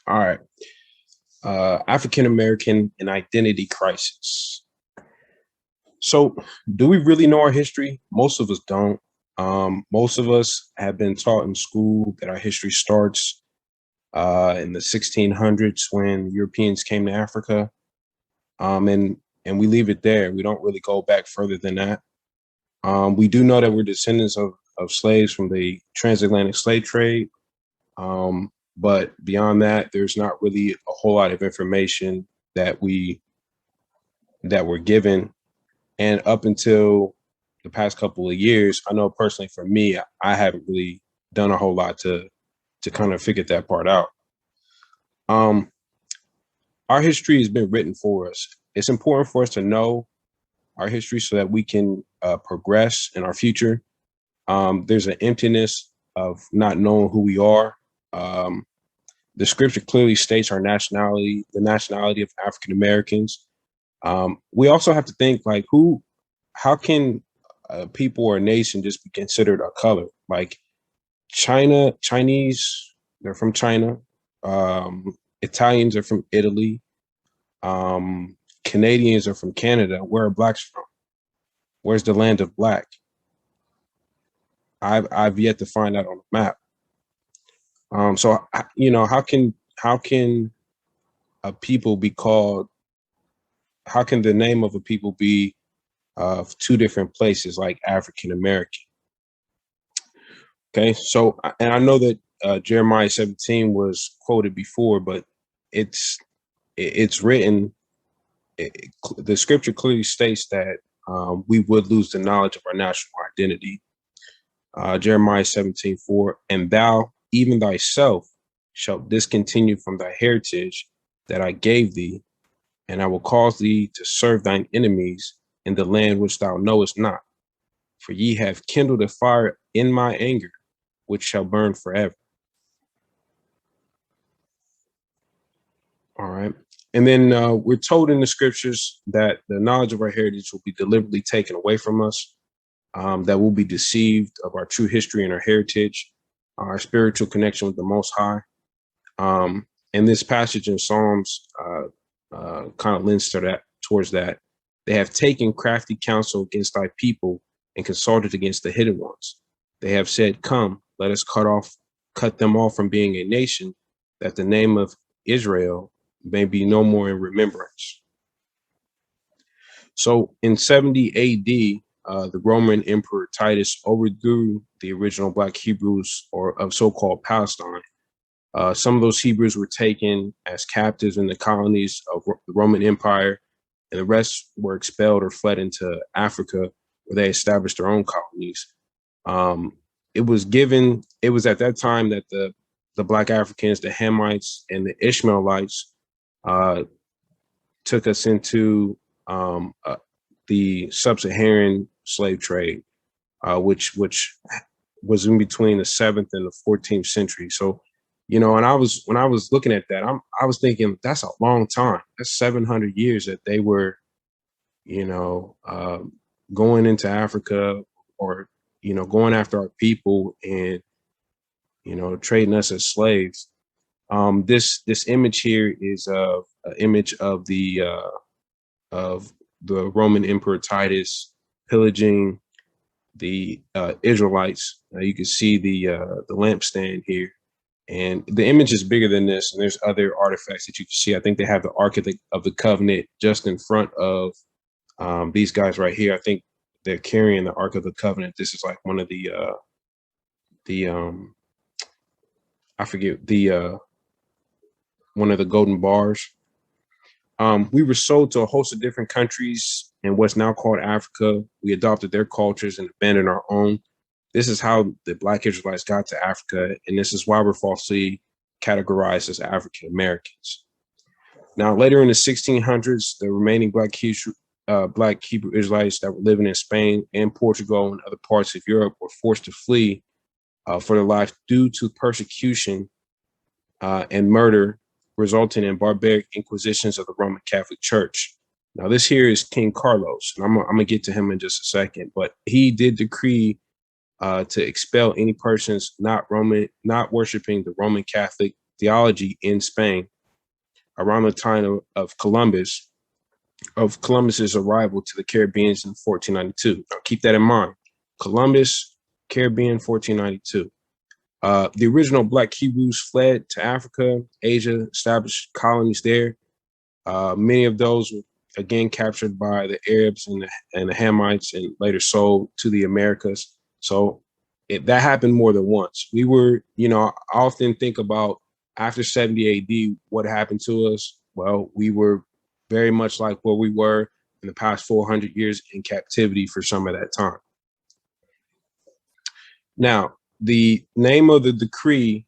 All right. African American and identity crisis. So, do we really know our history? Most of us don't. Most of us have been taught in school that our history starts in the 1600s when Europeans came to Africa, and we leave it there. We don't really go back further than that. We do know that we're descendants of slaves from the transatlantic slave trade, but beyond that, there's not really a whole lot of information that we're given. And up until the past couple of years, I know personally for me, I haven't really done a whole lot to kind of figure that part out. Um, our history has been written for us. It's important for us to know our history so that we can progress in our future. There's an emptiness of not knowing who we are. Um, the scripture clearly states our nationality, the nationality of African Americans. We also have to think like how can people or a nation just be considered a color? Like Chinese, they're from China. Italians are from Italy. Canadians are from Canada. Where are blacks from? Where's the land of black? I've yet to find that on the map. How can a people be called? How can the name of a people be of two different places like African American? Okay, so and I know that Jeremiah 17 was quoted before, but it's it's written. The scripture clearly states that we would lose the knowledge of our national identity. Jeremiah 17:4, and thou, even thyself, shalt discontinue from thy heritage that I gave thee, and I will cause thee to serve thine enemies in the land which thou knowest not. For ye have kindled a fire in my anger, which shall burn forever. All right. And then we're told in the scriptures that the knowledge of our heritage will be deliberately taken away from us, that we'll be deceived of our true history and our heritage, our spiritual connection with the Most High. And this passage in Psalms kind of lends to that, towards that. They have taken crafty counsel against thy people and consulted against the hidden ones. They have said, come, let us cut them off from being a nation, that the name of Israel may be no more in remembrance. So in 70 AD, the Roman Emperor Titus overthrew the original Black Hebrews or of so-called Palestine. Some of those Hebrews were taken as captives in the colonies of the Roman Empire, and the rest were expelled or fled into Africa, where they established their own colonies. It was at that time that the Black Africans, the Hamites, and the Ishmaelites took us into the sub-Saharan slave trade, which was in between the 7th and the 14th century. So, and when I was looking at that, I was thinking that's a long time. That's 700 years that they were, going into Africa or going after our people and trading us as slaves. This image here is an image of the Roman Emperor Titus pillaging the Israelites. You can see the lampstand here, and the image is bigger than this. And there's other artifacts that you can see. I think they have the Ark of the Covenant just in front of these guys right here. I think they're carrying the Ark of the Covenant. This is like one of the I forget the one of the golden bars. We were sold to a host of different countries in what's now called Africa. We adopted their cultures and abandoned our own. This is how the Black Israelites got to Africa, and this is why we're falsely categorized as African Americans. Now, later in the 1600s, the remaining Black Hebrew Israelites that were living in Spain and Portugal and other parts of Europe were forced to flee for their life due to persecution and murder, resulting in barbaric inquisitions of the Roman Catholic Church. Now, this here is King Carlos, and I'm gonna get to him in just a second, but he did decree to expel any persons not worshiping the Roman Catholic theology in Spain around the time of Columbus's arrival to the Caribbean in 1492. Now, keep that in mind. Columbus, Caribbean, 1492. The original Black Hebrews fled to Africa, Asia, established colonies there. Many of those were again captured by the Arabs and the Hamites and later sold to the Americas. So that happened more than once. We were, I often think about after 70 AD, what happened to us? Well, we were very much like where we were in the past 400 years in captivity for some of that time. Now, the name of the decree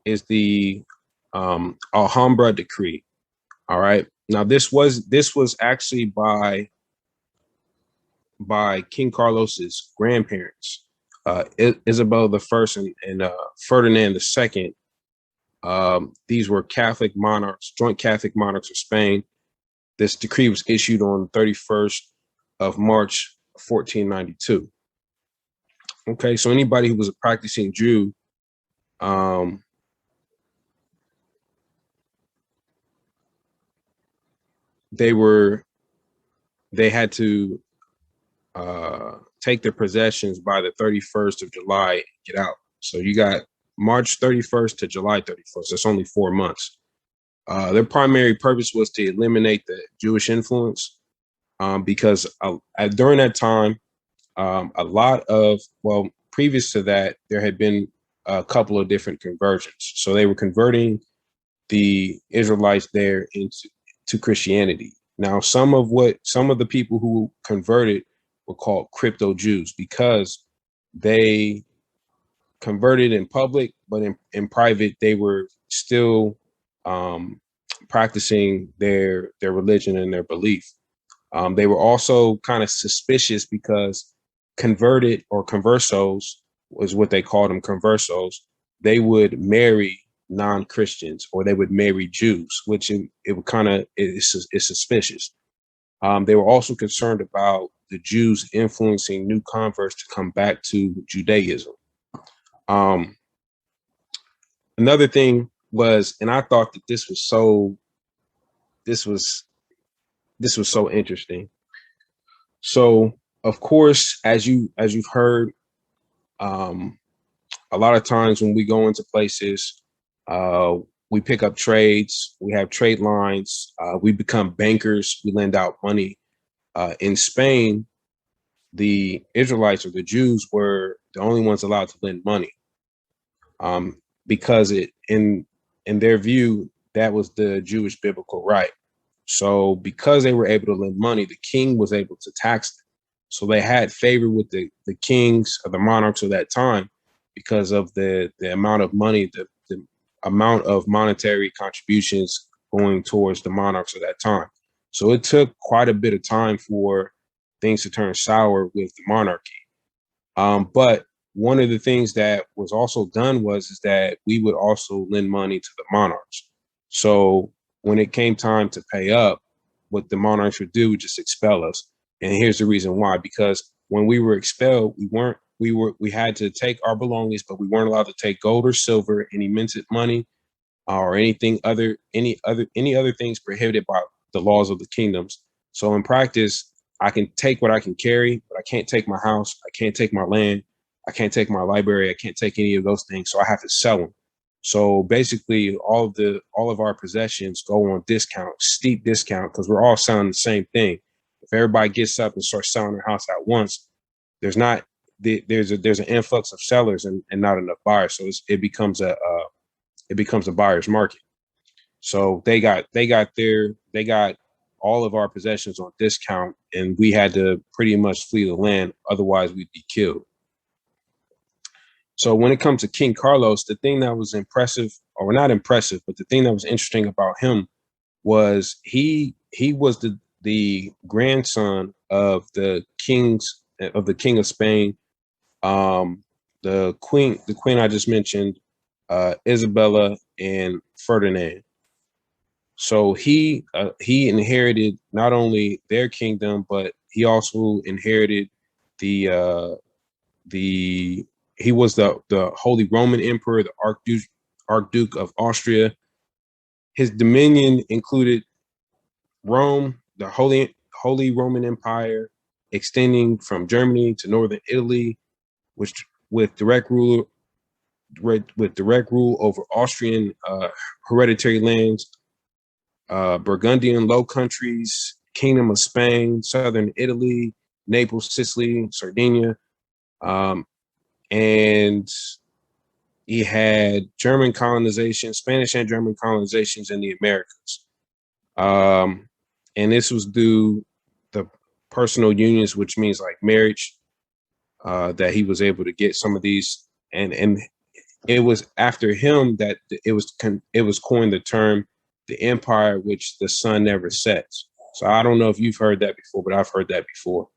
is the Alhambra Decree. All right. Now, this was actually by King Carlos's grandparents, Isabella I and Ferdinand II. These were Catholic monarchs, joint Catholic monarchs of Spain. This decree was issued on the 31st of March, 1492. Okay, so anybody who was a practicing Jew, they had to take their possessions by the 31st of July and get out. So you got March 31st to July 31st. That's only 4 months. Their primary purpose was to eliminate the Jewish influence because during that time, previous to that, there had been a couple of different conversions. So they were converting the Israelites there into Christianity. Now, some of the people who converted were called crypto Jews because they converted in public, but in private, they were still practicing their religion and their belief. They were also kind of suspicious because converted or conversos was what they called them, conversos. They would marry non-Christians or they would marry Jews, which it would it's suspicious. They were also concerned about the Jews influencing new converts to come back to Judaism. Another thing was, and I thought that this was so interesting. So, of course, as you've heard, a lot of times when we go into places, we pick up trades, we have trade lines, we become bankers, we lend out money. In Spain, the Israelites or the Jews were the only ones allowed to lend money because in their view, that was the Jewish biblical right. So because they were able to lend money, the king was able to tax them. So they had favor with the kings or the monarchs of that time because of the amount of money, the amount of monetary contributions going towards the monarchs of that time. So it took quite a bit of time for things to turn sour with the monarchy. But one of the things that was also done is that we would also lend money to the monarchs. So when it came time to pay up, what the monarchs would do would just expel us. And here's the reason why: because when we were expelled, we had to take our belongings, but we weren't allowed to take gold or silver, any minted money, or any other things prohibited by the laws of the kingdoms. So in practice, I can take what I can carry, but I can't take my house, I can't take my land, I can't take my library, I can't take any of those things. So I have to sell them. So basically, all of our possessions go on discount, steep discount, because we're all selling the same thing. If everybody gets up and starts selling their house at once, there's an influx of sellers and not enough buyers. So it becomes a buyer's market. So they got all of our possessions on discount, and we had to pretty much flee the land. Otherwise, we'd be killed. So when it comes to King Carlos, the thing that was impressive, or not impressive, but the thing that was interesting about him was he was the grandson of the king of Spain, the queen I just mentioned, Isabella and Ferdinand. So he inherited not only their kingdom, but he also inherited he was the Holy Roman Emperor, the Archduke of Austria. His dominion included Rome, the Holy Roman Empire, extending from Germany to northern Italy, which with direct rule over Austrian hereditary lands, Burgundian Low Countries, Kingdom of Spain, southern Italy, Naples, Sicily, Sardinia, and he had German colonization, Spanish and German colonizations in the Americas. And this was due the personal unions, which means like marriage, that he was able to get some of these. And it was after him that it was coined the term, the empire which the sun never sets. So I don't know if you've heard that before, but I've heard that before.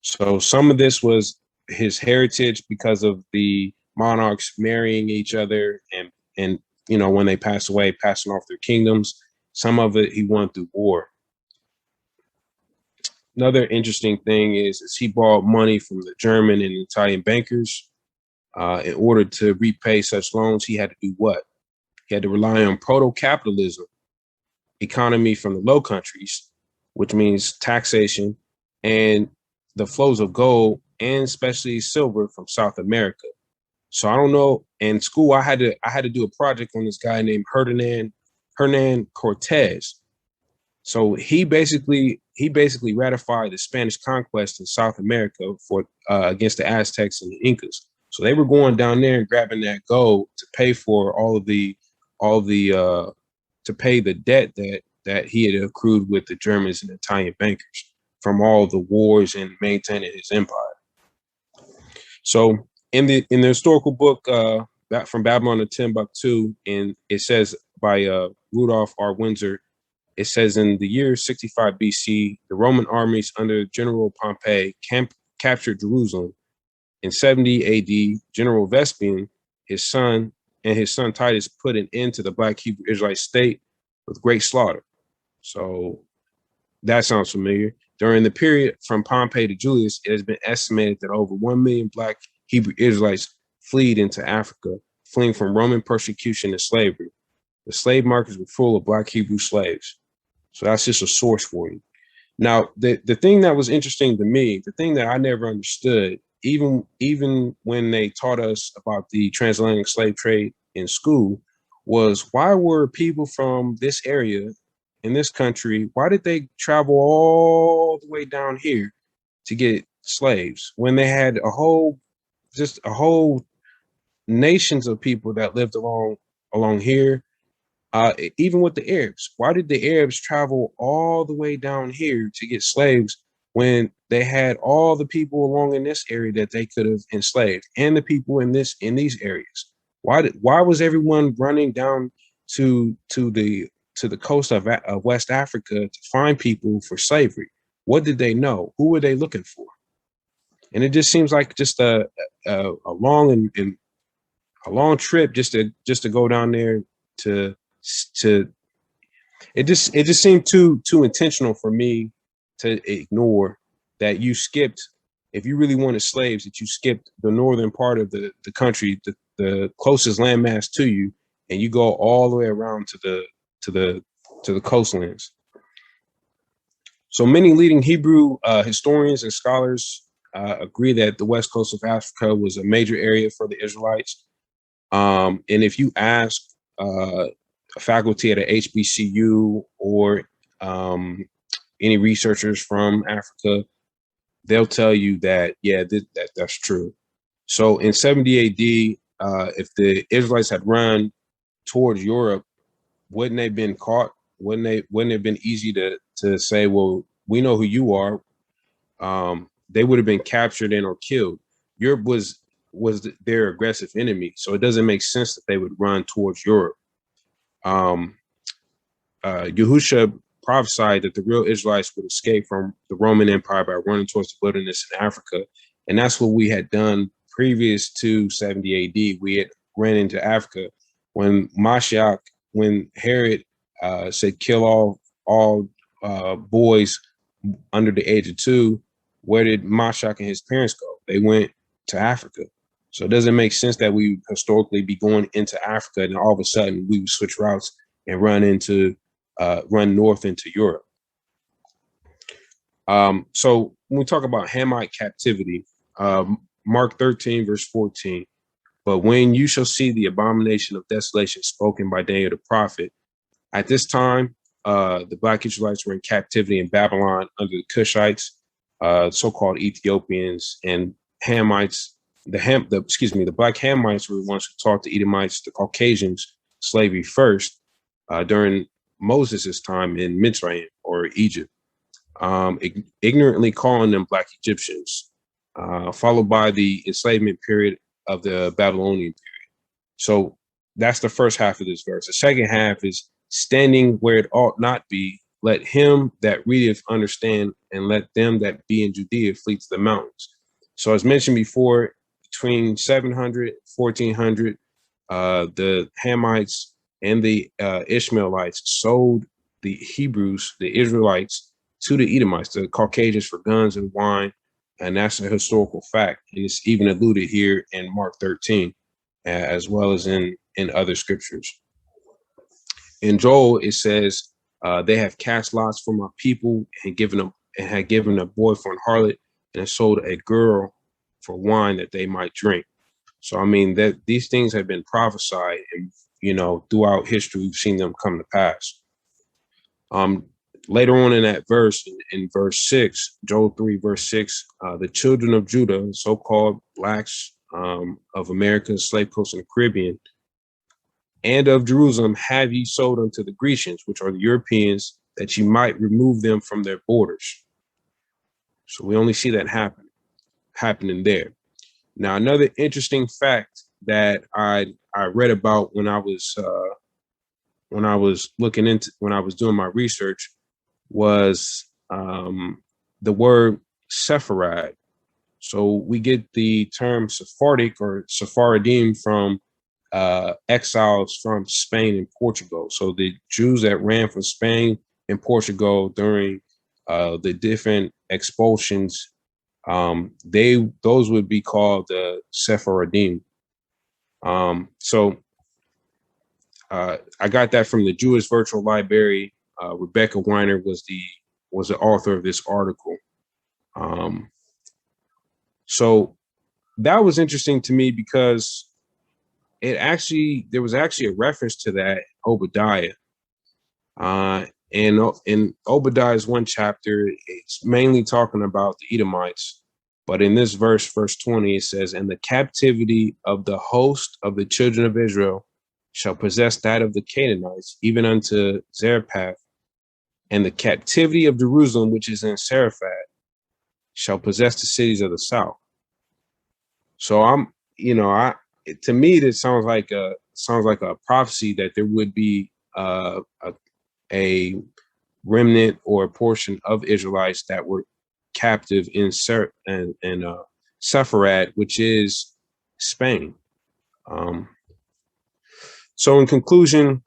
So some of this was his heritage because of the monarchs marrying each other and when they pass away, passing off their kingdoms. Some of it he won through war. Another interesting thing is he borrowed money from the German and Italian bankers. In order to repay such loans, he had to do what? He had to rely on proto-capitalism economy from the Low Countries, which means taxation, and the flows of gold and especially silver from South America. So I don't know. In school, I had to do a project on this guy named Hernan Cortez. So he basically ratified the Spanish conquest in South America for against the Aztecs and the Incas. So they were going down there and grabbing that gold to pay for to pay the debt that he had accrued with the Germans and Italian bankers from all the wars and maintaining his empire. So in the historical book from Babylon to Timbuktu, and it says by Rudolph R. Windsor, it says in the year 65 BC, the Roman armies under General Pompey captured Jerusalem. In 70 AD, General Vespasian, his son Titus put an end to the Black Hebrew Israelite state with great slaughter. So that sounds familiar. During the period from Pompey to Julius, it has been estimated that over 1 million Black Hebrew Israelites fled into Africa, fleeing from Roman persecution and slavery. The slave markets were full of Black Hebrew slaves. So that's just a source for you. Now, the thing that was interesting to me, the thing that I never understood, even when they taught us about the transatlantic slave trade in school, was why were people from this area in this country, why did they travel all the way down here to get slaves when they had a whole nations of people that lived along here? Even with the Arabs, why did the Arabs travel all the way down here to get slaves when they had all the people along in this area that they could have enslaved, and the people in these areas? Why was everyone running down to the coast of West Africa to find people for slavery? What did they know? Who were they looking for? And it just seems like just a long trip just to go down there to it just seemed too intentional for me to ignore that you skipped, if you really wanted slaves, that you skipped the northern part of the country, the closest landmass to you, and you go all the way around to the coastlands. So many leading Hebrew historians and scholars agree that the west coast of Africa was a major area for the Israelites. And if you ask a faculty at a HBCU or any researchers from Africa, they'll tell you that, yeah, that's true. So in 70 AD, if the Israelites had run towards Europe, wouldn't they have been caught? Wouldn't it have been easy to say, well, we know who you are? They would have been captured and or killed. Europe was their aggressive enemy, so it doesn't make sense that they would run towards Europe. Yahusha prophesied that the real Israelites would escape from the Roman Empire by running towards the wilderness in Africa. And that's what we had done previous to 70 AD. We had ran into Africa when Herod said, kill all boys under the age of 2. Where did Mashiach and his parents go? They went to Africa. So it doesn't make sense that we historically be going into Africa and all of a sudden we would switch routes and run north into Europe. So when we talk about Hamite captivity, Mark 13, verse 14, but when you shall see the abomination of desolation spoken by Daniel the prophet, at this time, the Black Israelites were in captivity in Babylon under the Cushites, so-called Ethiopians, and Hamites. The Black Hamites were the ones who taught the Edomites, the Caucasians, slavery first during Moses' time in Mitzrayim or Egypt, ignorantly calling them Black Egyptians, followed by the enslavement period of the Babylonian period. So that's the first half of this verse. The second half is standing where it ought not be. Let him that readeth understand, and let them that be in Judea flee to the mountains. So as mentioned before, between 700, 1400, the Hamites and the Ishmaelites sold the Hebrews, the Israelites, to the Edomites, the Caucasians, for guns and wine. And that's a historical fact. And it's even alluded here in Mark 13, as well as in other scriptures. In Joel, it says, they have cast lots for my people and had given a boy for an harlot and sold a girl for wine that they might drink. So, I mean, that these things have been prophesied, and, throughout history, we've seen them come to pass. Later on in that verse, in verse 6, Joel 3, verse 6, the children of Judah, so-called blacks of America, slave coast, and the Caribbean, and of Jerusalem have ye sold unto the Grecians, which are the Europeans, that ye might remove them from their borders. So we only see that happening there. Now, another interesting fact that I read about when I was doing my research was the word Sepharad. So we get the term Sephardic or Sephardim from exiles from Spain and Portugal. So the Jews that ran from Spain and Portugal during the different expulsions, those would be called the Sephardim. So I got that from the Jewish Virtual Library. Rebecca Weiner was the author of this article. So that was interesting to me because there was actually a reference to that in Obadiah. And in Obadiah's one chapter, it's mainly talking about the Edomites. But in this verse 20, it says, and the captivity of the host of the children of Israel shall possess that of the Canaanites, even unto Zarephath, and the captivity of Jerusalem, which is in Saraphat, shall possess the cities of the south. So to me, this sounds like a prophecy that there would be a remnant or a portion of Israelites that were captive in Sepharad, which is Spain. So in conclusion,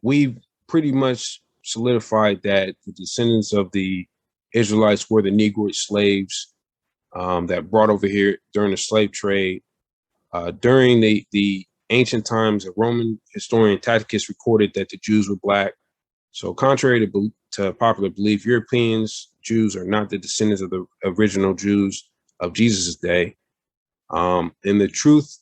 we've pretty much solidified that the descendants of the Israelites were the Negroid slaves that brought over here during the slave trade. During the ancient times, a Roman historian Tacitus recorded that the Jews were black. So contrary to popular belief, Europeans, Jews are not the descendants of the original Jews of Jesus' day. And the truth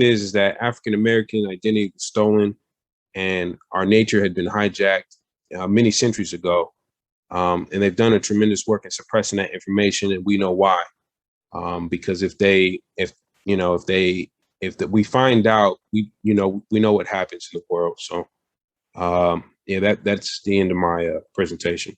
is that African-American identity was stolen and our nature had been hijacked many centuries ago. And they've done a tremendous work in suppressing that information, and we know why. Because if we find out, we know what happens in the world. So that's the end of my presentation.